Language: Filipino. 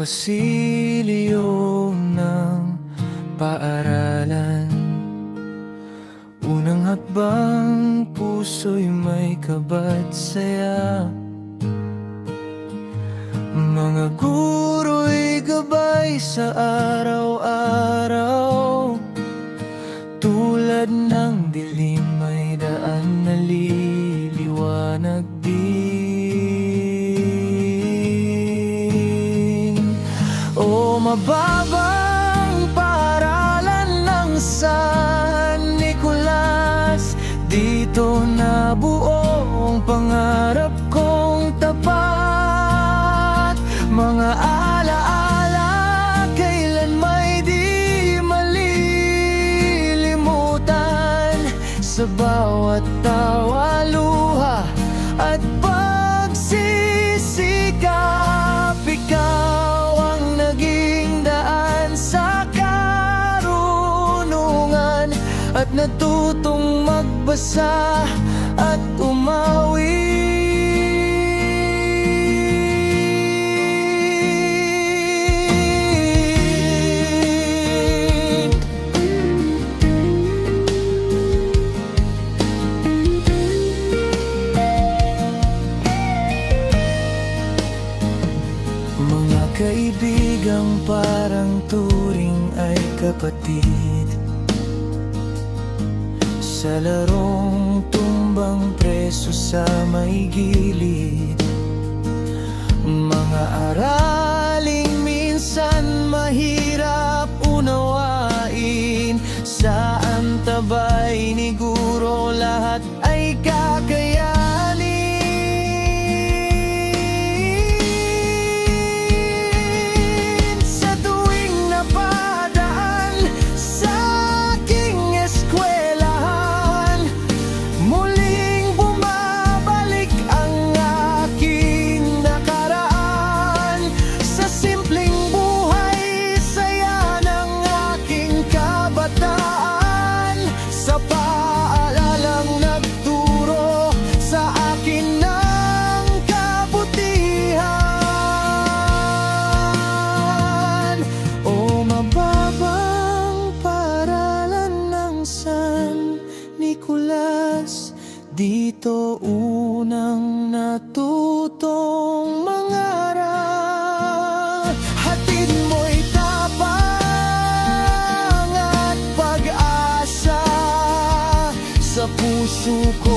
pasilyo ng paaralan. Unang hakbang, puso'y may kabat saya. Mga guro'y gabay sa araw-araw. Tulad ng dilim may daan na liliwanag din. O mababang paaralan ng San Nicolas, dito nabuo ang pangarap kong tapat. Mga alaala kailan may di malilimutan. Sa bawat tawa, luha at pagsisikap, ikaw ang naging daan sa karunungan at natutong magbasa at umawi. Mga kaibigang parang turing ay kapatid, sa larong tumbang preso sa may gilid. Mga araling minsan mahirap unawain, sa antabay ni guro lahat ay kakayanin. Sa tuwing napadaan sa aking eskwelahan, muling bumabalik ang aking nakaraan. Sa simpleng buhay, saya ng aking kabataan. Sa paalalang nagturo sa akin ng kabutihan. O mababang paaralan ng San Nicolas, dito unang natutong mangarap. Hatid mo'y tapang at pag-asa sa puso ko.